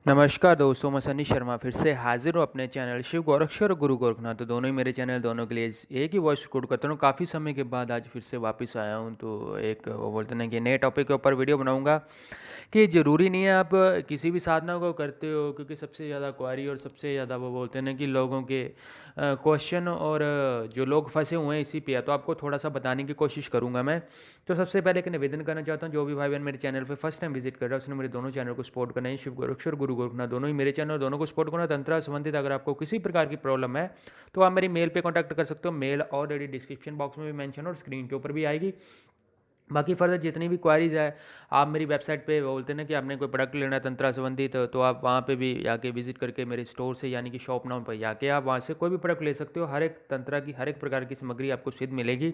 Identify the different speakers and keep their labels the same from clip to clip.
Speaker 1: नमस्कार दोस्तों, मैं सनी शर्मा फिर से हाजिर हूँ अपने चैनल शिव गोरक्षर और गुरु गोरखनाथ। तो दोनों ही मेरे चैनल, दोनों के लिए एक ही वॉइस रिकॉर्ड करता हूँ। काफ़ी समय के बाद आज फिर से वापस आया हूँ, तो एक वो बोलते हैं ना कि नए टॉपिक के ऊपर वीडियो बनाऊँगा कि ज़रूरी नहीं है आप किसी भी साधना को करते हो, क्योंकि सबसे ज़्यादा क्वारी और सबसे ज़्यादा वो बोलते हैं ना कि लोगों के क्वेश्चन और जो लोग फंसे हुए हैं इसी पे है, तो आपको थोड़ा सा बताने की कोशिश करूँगा मैं। तो सबसे पहले एक निवेदन करना चाहता हूँ, जो भी भाई बहन मेरे चैनल पे फर्स्ट टाइम विजिट कर रहा है उसने मेरे दोनों चैनल को सपोर्ट करना है। शिव गोरक्षर गुरु गोरखनाथ दोनों ही मेरे चैनल, दोनों को सपोर्ट करना। तंत्र संबंधित अगर आपको किसी प्रकार की प्रॉब्लम है तो आप मेरी मेल पे कॉन्टैक्ट कर सकते हो। मेल ऑलरेडी डिस्क्रिप्शन बॉक्स में भी मेंशन और स्क्रीन के ऊपर भी आएगी। बाकी फर्दर जितनी भी क्वारीज है आप मेरी वेबसाइट पे बोलते हैं ना कि आपने कोई प्रोडक्ट लेना है तंत्रा संबंधित, तो आप वहाँ पे भी जाके विजिट करके मेरे स्टोर से यानी कि शॉप नाम पर जाके आप वहाँ से कोई भी प्रोडक्ट ले सकते हो। हर एक तंत्रा की हर एक प्रकार की सामग्री आपको सिद्ध मिलेगी।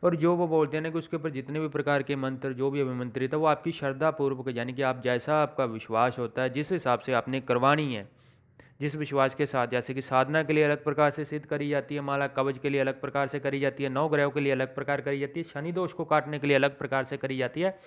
Speaker 1: और जो वो बोलते हैं ना कि उसके ऊपर जितने भी प्रकार के मंत्र जो भी अभिमंत्रित है वो आपकी श्रद्धा पूर्वक, यानी कि आप जैसा आपका विश्वास होता है जिस हिसाब से आपने करवानी है, जिस विश्वास के साथ, जैसे कि साधना के लिए अलग प्रकार से सिद्ध करी जाती है माला, कवच के लिए अलग प्रकार से करी जाती है, नौ ग्रहों के लिए अलग प्रकार करी जाती है, शनि दोष को काटने के लिए अलग प्रकार से करी जाती है।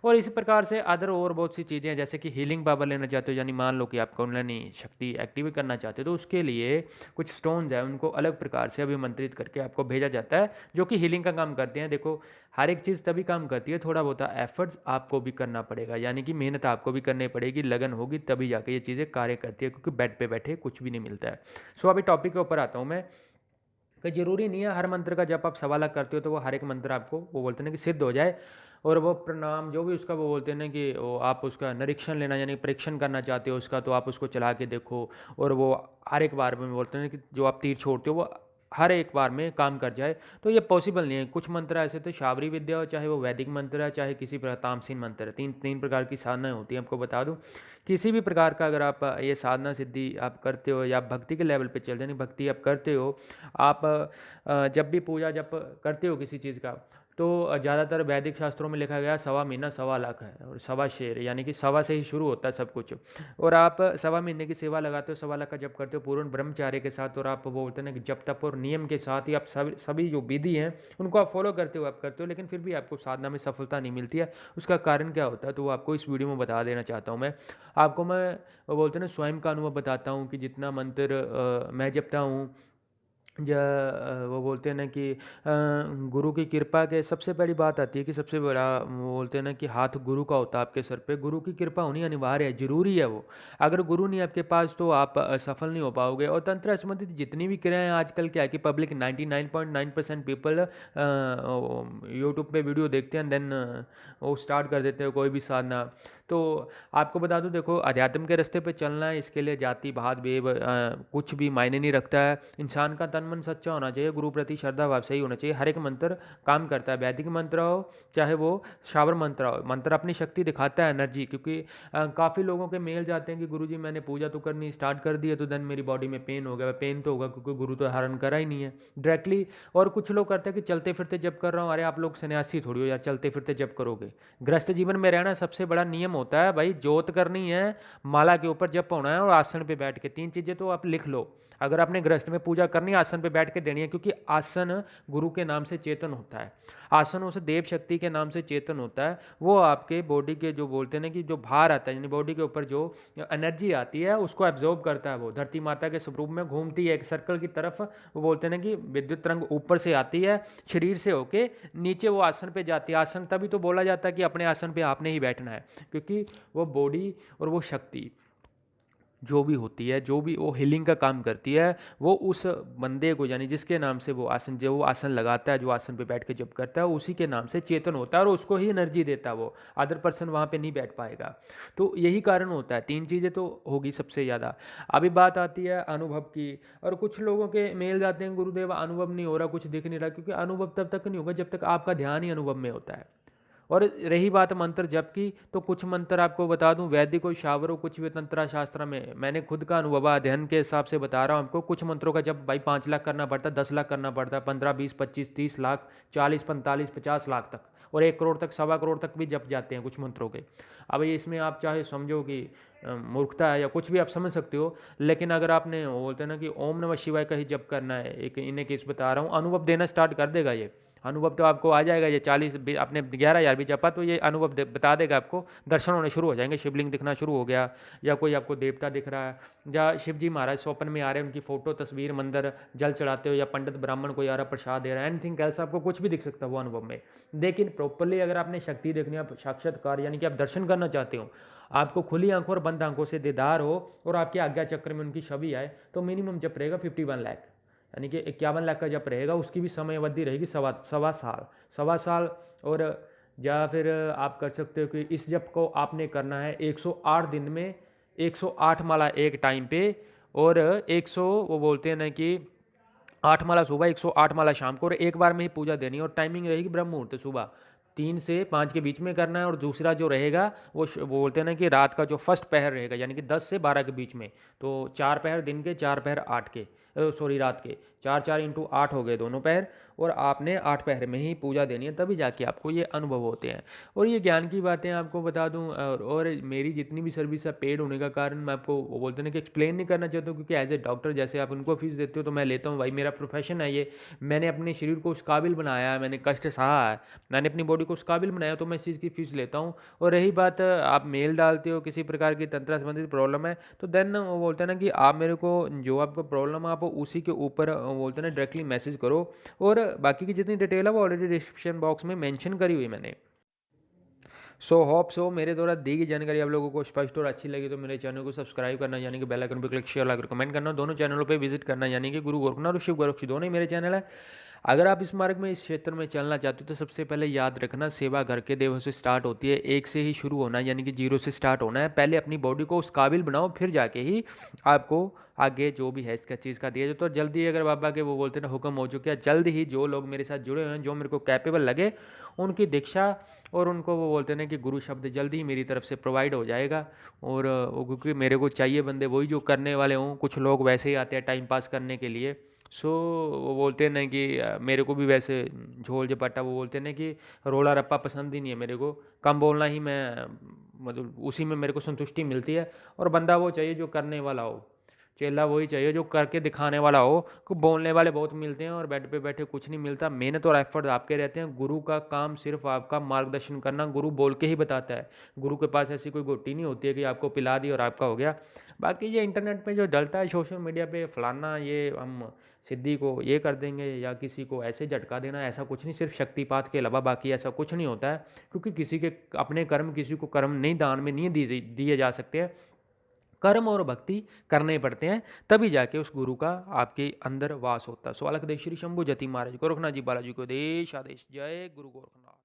Speaker 1: और इसी प्रकार से अदर और बहुत सी चीज़ें हैं, जैसे कि हीलिंग पावर लेना चाहते हो, यानी मान लो कि आप कुंडलिनी शक्ति एक्टिवेट करना चाहते हो, तो उसके लिए कुछ स्टोन्स हैं उनको अलग प्रकार से अभिमंत्रित करके आपको भेजा जाता है, जो कि हीलिंग का काम करते हैं। देखो, हर एक चीज़ तभी काम करती है, थोड़ा बहुत एफर्ट्स आपको भी करना पड़ेगा, यानी कि मेहनत आपको भी करनी पड़ेगी, लगन होगी तभी जाके ये चीज़ें कार्य करती है, क्योंकि बेड पे बैठे कुछ भी नहीं मिलता है। सो अभी टॉपिक के ऊपर आता हूँ मैं, कि जरूरी नहीं है हर मंत्र का जब आप सवा लाख करते हो तो वो हर एक मंत्र आपको वो बोलते हैं ना कि सिद्ध हो जाए। और वो प्रणाम जो भी उसका वो बोलते हैं ना कि वो आप उसका निरीक्षण लेना यानी परीक्षण करना चाहते हो उसका, तो आप उसको चला के देखो। और वो हर एक बार में बोलते हैं कि जो आप तीर छोड़ते हो वो हर एक बार में काम कर जाए, तो ये पॉसिबल नहीं है। कुछ मंत्र ऐसे थे, शावरी विद्या हो, चाहे वो वैदिक मंत्र है, चाहे किसी प्रकार तामसीन मंत्र है, तीन तीन प्रकार की साधनाएं होती हैं। आपको बता दूं, किसी भी प्रकार का अगर आप ये साधना सिद्धि आप करते हो या भक्ति के लेवल पे चल, यानी भक्ति आप करते हो, आप जब भी पूजा जब करते हो किसी चीज़ का, तो ज़्यादातर वैदिक शास्त्रों में लिखा गया सवा महीना सवा लाख है, और सवा शेर, यानी कि सवा से ही शुरू होता है सब कुछ। और आप सवा महीने की सेवा लगाते हो, सवा लाख का जब करते हो पूर्ण ब्रह्मचार्य के साथ, और आप वो बोलते हैं कि जब तप और नियम के साथ ही आप सभी जो विधि हैं उनको आप फॉलो करते हो, आप करते हो, लेकिन फिर भी आपको साधना में सफलता नहीं मिलती है। उसका कारण क्या होता है, तो वो आपको इस वीडियो में बता देना चाहता हूँ मैं। आपको मैं वो बोलते हैं ना स्वयं का अनुभव बताता हूँ कि जितना मंत्र मैं जपता हूँ, वो बोलते हैं ना कि गुरु की कृपा के सबसे बड़ी बात आती है कि सबसे बड़ा वो बोलते हैं ना कि हाथ गुरु का होता है आपके सर पे। गुरु की कृपा होनी अनिवार्य है, जरूरी है वो। अगर गुरु नहीं आपके पास तो आप सफल नहीं हो पाओगे। और तंत्र संबंधित जितनी भी क्रियाएं आजकल क्या है कि पब्लिक 99.9% पीपल यूट्यूब पे वीडियो देखते हैं, देन वो स्टार्ट कर देते हैं कोई भी साधना। तो आपको बता दूं, देखो, अध्यात्म के रास्ते पे चलना है, इसके लिए जाति भात भेद कुछ भी मायने नहीं रखता है। इंसान का तन मन सच्चा होना चाहिए, गुरु प्रति श्रद्धा भाव सही होना चाहिए। हर एक मंत्र काम करता है, वैदिक मंत्र हो चाहे वो शावर मंत्र हो। मंत्र अपनी शक्ति दिखाता है, एनर्जी, क्योंकि काफ़ी लोगों के मेल जाते हैं कि गुरुजी मैंने पूजा तो करनी स्टार्ट कर दी है, तो देन मेरी बॉडी में पेन हो गया। पेन तो होगा क्योंकि गुरु तो हरण करा ही नहीं है डायरेक्टली। और कुछ लोग करते हैं कि चलते फिरते जब कर रहा हूँ। अरे आप लोग सन्यासी थोड़ी हो यार, चलते फिरते जब करोगे? गृहस्थ जीवन में रहना सबसे बड़ा नियम होता है भाई, जोत करनी है, माला के ऊपर जप होना है, और आसन पे बैठ के। तीन चीज़ें तो आप लिख लो। अगर आपने गृहस्थ में पूजा करनी है, आसन पे बैठ के देनी है, क्योंकि आसन गुरु के नाम से चेतन होता है। आसन उस देव शक्ति के नाम से चेतन होता है। वो आपके बॉडी के जो बोलते हैं ना कि जो भार आता है, यानी बॉडी के ऊपर जो एनर्जी आती है उसको एब्जॉर्ब करता है। वो धरती माता के स्वरूप में घूमती है एक सर्कल की तरफ। वो बोलते हैं ना कि विद्युत तरंग ऊपर से आती है शरीर से होके नीचे वो आसन पे जाती है। आसन तभी तो बोला जाता है कि अपने आसन पे आपने ही बैठना है, क्योंकि वो बॉडी और वो शक्ति जो भी होती है, जो भी वो हीलिंग का काम करती है, वो उस बंदे को, यानी जिसके नाम से वो आसन, जो वो आसन लगाता है, जो आसन पे बैठ के जब करता है, उसी के नाम से चेतन होता है और उसको ही एनर्जी देता है। वो अदर पर्सन वहाँ पे नहीं बैठ पाएगा। तो यही कारण होता है। तीन चीज़ें तो होगी सबसे ज़्यादा। अभी बात आती है अनुभव की। और कुछ लोगों के मेल जाते हैं, गुरुदेव अनुभव नहीं हो रहा, कुछ दिख नहीं रहा, क्योंकि अनुभव तब तक नहीं होगा जब तक आपका ध्यान ही अनुभव में होता है। और रही बात मंत्र जप की, तो कुछ मंत्र आपको बता दूं, वैदिक हो, शावर हो, कुछ भी तंत्र शास्त्र में मैंने खुद का अनुभव अध्ययन के हिसाब से बता रहा हूं आपको। कुछ मंत्रों का जब भाई 5 लाख करना पड़ता है, 10 लाख करना पड़ता है, 15 20 25 30 लाख, 40 45 50 लाख तक, और 1 करोड़ तक, 1.25 करोड़ तक भी जप जाते हैं कुछ मंत्रों के। अब ये इसमें आप चाहे समझो कि मूर्खता है या कुछ भी आप समझ सकते हो, लेकिन अगर आपने वो बोलते हैं ना कि ओम नमः शिवाय का ही जप करना है, एक इन्हें केस बता रहा हूँ, अनुभव देना स्टार्ट कर देगा ये। अनुभव तो आपको आ जाएगा। ये 40 आपने 11,000 भी जपा तो ये अनुभव बता देगा आपको, दर्शन होने शुरू हो जाएंगे, शिवलिंग दिखना शुरू हो गया, या कोई आपको देवता दिख रहा है, या शिव जी महाराज स्वप्न में आ रहे हैं, उनकी फोटो तस्वीर मंदिर जल चढ़ाते हो, या पंडित ब्राह्मण कोई आ रहा प्रसाद दे रहा है, एनीथिंग एल्स, आपको कुछ भी दिख सकता है वो अनुभव में। लेकिन प्रॉपरली अगर आपने शक्ति देखनी है, आप साक्षात्कार यानी कि आप दर्शन करना चाहते हो, आपको खुली आंखों और बंद आंखों से दीदार हो और आपके आज्ञा चक्र में उनकी छवि आए, तो मिनिमम जप रहेगा 51 लाख, यानी कि 51 लाख का जप रहेगा। उसकी भी समय अवधि रहेगी सवा साल। और या फिर आप कर सकते हो कि इस जप को आपने करना है 108 दिन में 108 माला एक टाइम पे, और 100 वो बोलते हैं ना कि 8 माला सुबह, 108 माला शाम को, और एक बार में ही पूजा देनी है। और टाइमिंग रहेगी ब्रह्म मुहूर्त सुबह 3 से 5 के बीच में करना है। और दूसरा जो रहेगा वो बोलते हैं ना कि रात का जो फर्स्ट पहर रहेगा, यानी कि 10 से 12 के बीच में। तो 4 पहर दिन के, 4 पहर 8 के, सॉरी रात के, 4 इंटू 8 हो गए दोनों पहर, और आपने 8 पहर में ही पूजा देनी है, तभी जाके आपको ये अनुभव होते हैं। और ये ज्ञान की बातें आपको बता दूं, और मेरी जितनी भी सर्विस है पेड होने का कारण मैं आपको वो बोलते हैं कि एक्सप्लेन नहीं करना चाहता हूँ, क्योंकि एज ए डॉक्टर जैसे आप उनको फीस देते हो तो मैं लेता हूँ, भाई मेरा प्रोफेशन है ये, मैंने अपने शरीर को उस काबिल बनाया है, मैंने कष्ट सहा है, मैंने अपनी बॉडी को उस काबिल बनाया, तो मैं इस चीज़ की फीस लेता हूँ। और रही बात आप मेल डालते हो किसी प्रकार की तंत्र संबंधित प्रॉब्लम है, तो देन वो बोलते हैं ना कि आप मेरे को जो आपको प्रॉब्लम है आप उसी के ऊपर बोलते हैं ना डायरेक्टली मैसेज करो। और बाकी की जितनी डिटेल है वो ऑलरेडी डिस्क्रिप्शन बॉक्स में मेंशन करी हुई मैंने। सो होप सो मेरे द्वारा दी गई जानकारी आप लोगों को स्पष्ट और अच्छी लगी तो मेरे चैनल को सब्सक्राइब करना, यानी कि बेल आइकन पर क्लिक, शेयर, लाइक, कमेंट करना। दोनों चैनलों पे विजिट करना, यानी कि गुरु गोरखनाथ और शिव गोरक्ष दोनों ही मेरे चैनल है। अगर आप इस मार्ग में, इस क्षेत्र में चलना चाहते हो तो सबसे पहले याद रखना, सेवा घर के देवों से स्टार्ट होती है, एक से ही शुरू होना है, यानी कि 0 से स्टार्ट होना है। पहले अपनी बॉडी को उस काबिल बनाओ, फिर जाके ही आपको आगे जो भी है इसका चीज़ का दिया जाए। तो जल्दी अगर बाबा के वो बोलते हैं ना हुक्म हो चुके हैं, जल्द ही जो लोग मेरे साथ जुड़े हुए हैं, जो मेरे को कैपेबल लगे, उनकी दीक्षा और उनको वो बोलते हैं ना कि गुरु शब्द जल्द ही मेरी तरफ से प्रोवाइड हो जाएगा। और वो क्योंकि मेरे को चाहिए बंदे वही जो करने वाले हों। कुछ लोग वैसे ही आते हैं टाइम पास करने के लिए। सो वो बोलते हैं ना कि मेरे को भी वैसे झोल झपट्टा वो बोलते हैं ना कि रोला रप्पा पसंद ही नहीं है मेरे को। कम बोलना ही मैं मतलब उसी में मेरे को संतुष्टि मिलती है। और बंदा वो चाहिए जो करने वाला हो, चेला वही चाहिए जो करके दिखाने वाला हो। को बोलने वाले बहुत मिलते हैं और बेड पे बैठे कुछ नहीं मिलता। मेहनत और एफर्ट आपके रहते हैं। गुरु का काम सिर्फ आपका मार्गदर्शन करना, गुरु बोल के ही बताता है। गुरु के पास ऐसी कोई गोटी नहीं होती है कि आपको पिला दी और आपका हो गया। बाकी ये इंटरनेट पे जो डलता है सोशल मीडिया पे फलाना, ये हम सिद्धि को ये कर देंगे या किसी को ऐसे झटका देना, ऐसा कुछ नहीं। सिर्फ शक्तिपात के अलावा बाकी ऐसा कुछ नहीं होता है, क्योंकि किसी के अपने कर्म किसी को कर्म नहीं दान में नहीं दिए जा सकते हैं। कर्म और भक्ति करने पड़ते हैं, तभी जाके उस गुरु का आपके अंदर वास होता है। सो अलख दे श्री शंभु जति महाराज गोरखनाथ जी बालाजी को देश आदेश। जय गुरु गोरखनाथ।